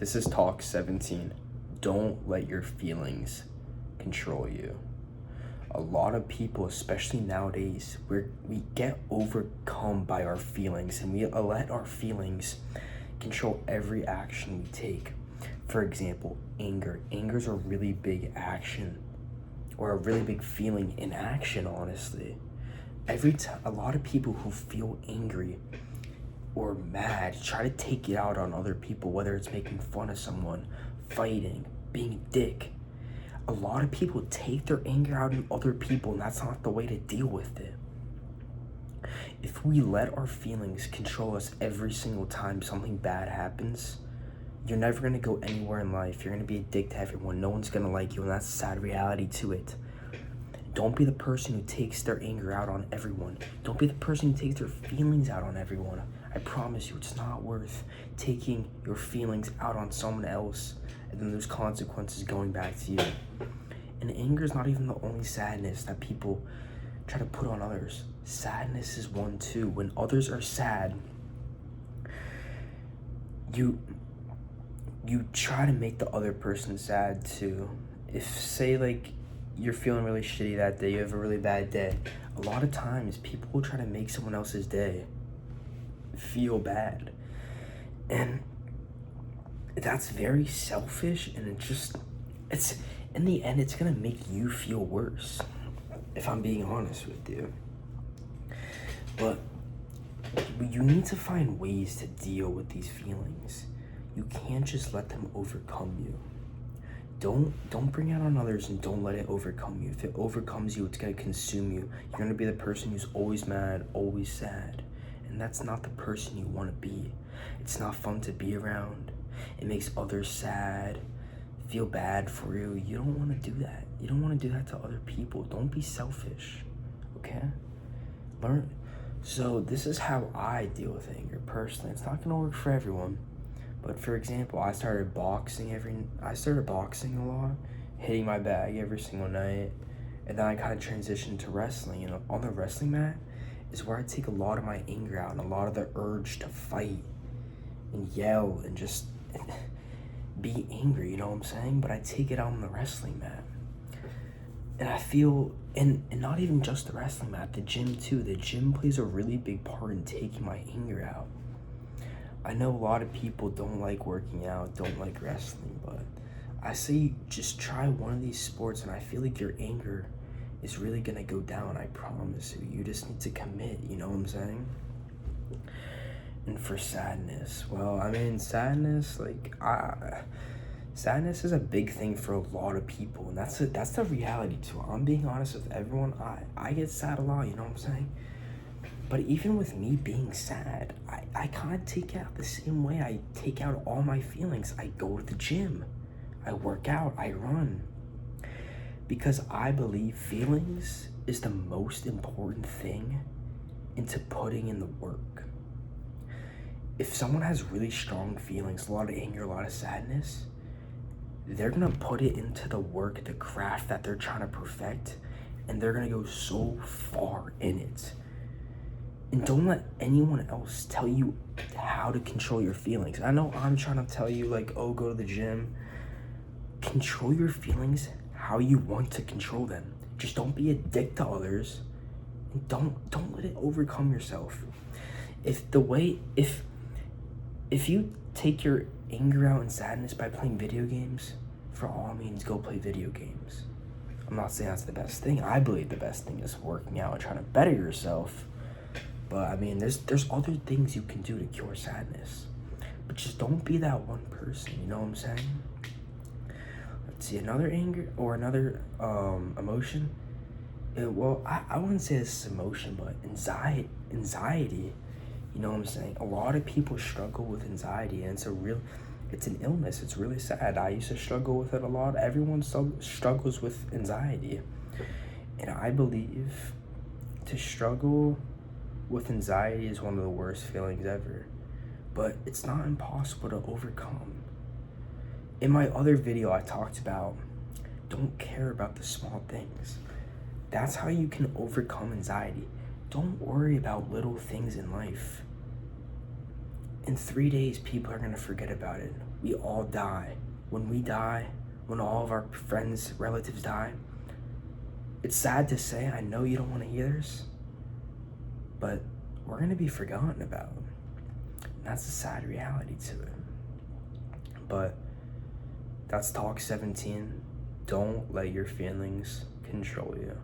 This is Talk 17. Don't let your feelings control you. A lot of people, especially nowadays, we get overcome by our feelings and we let our feelings control every action we take. For example, anger. Anger is a really big action or a really big feeling in action, honestly. A lot of people who feel angry or mad try to take it out on other people, whether it's making fun of someone, fighting, being a dick. A lot of people take their anger out on other people, and that's not the way to deal with it. If we let our feelings control us every single time something bad happens, you're never going to go anywhere in life. You're going to be a dick to everyone. No one's going to like you, and that's a sad reality to it. Don't be the person who takes their anger out on everyone. Don't be the person who takes their feelings out on everyone. I promise you, it's not worth taking your feelings out on someone else and then there's consequences going back to you. And anger is not even the only sadness that people try to put on others. Sadness is one too. When others are sad, you try to make the other person sad too. If, say, like, you're feeling really shitty that day, you have a really bad day, a lot of times people will try to make someone else's day feel bad. And that's very selfish, and it's in the end, it's gonna make you feel worse, if I'm being honest with you. But you need to find ways to deal with these feelings. You can't just let them overcome you. Don't bring it on others, and don't let it overcome you. If it overcomes you, it's gonna consume you. You're gonna be the person who's always mad, always sad. And that's not the person you want to be. It's not fun to be around. It makes others sad, feel bad for you. You don't want to do that. You don't want to do that to other people. Don't be selfish, okay? Learn. So this is how I deal with anger personally. It's not going to work for everyone. But for example, I started boxing a lot, hitting my bag every single night. And then I kind of transitioned to wrestling. And on the wrestling mat is where I take a lot of my anger out and a lot of the urge to fight and yell and just be angry, you know what I'm saying? But I take it out on the wrestling mat. And I feel, and not even just the wrestling mat, the gym too. The gym plays a really big part in taking my anger out. I know a lot of people don't like working out, don't like wrestling, but I say just try one of these sports and I feel like your anger is really gonna go down. I promise you. You just need to commit, you know what I'm saying? And for sadness, well, I mean, sadness is a big thing for a lot of people, and that's the reality too. I'm being honest with everyone. I get sad a lot, you know what I'm saying? But even with me being sad, I kind of take it out the same way I take out all my feelings. I go to the gym, I work out, I run. Because I believe feelings is the most important thing into putting in the work. If someone has really strong feelings, a lot of anger, a lot of sadness, they're gonna put it into the work, the craft that they're trying to perfect, and they're gonna go so far in it. And don't let anyone else tell you how to control your feelings. I know I'm trying to tell you, like, oh, go to the gym. Control your feelings how you want to control them. Just don't be a dick to others, and don't let it overcome yourself. If you take your anger out and sadness by playing video games, for all means, go play video games. I'm not saying that's the best thing. I believe the best thing is working out and trying to better yourself. But I mean, there's other things you can do to cure sadness. But just don't be that one person, you know what I'm saying? Let's see, another anger or another emotion. I wouldn't say this is emotion, but anxiety. You know what I'm saying? A lot of people struggle with anxiety, and it's an illness. It's really sad. I used to struggle with it a lot. Everyone struggles with anxiety. And I believe to struggle with anxiety is one of the worst feelings ever. But it's not impossible to overcome. In my other video, I talked about don't care about the small things. That's how you can overcome anxiety. Don't worry about little things in life. in 3 days, people are gonna forget about it. We all die. When we die, when all of our friends, relatives die, it's sad to say, I know you don't want to hear this, but we're gonna be forgotten about. And that's the sad reality to it. But that's Talk 17. Don't let your feelings control you.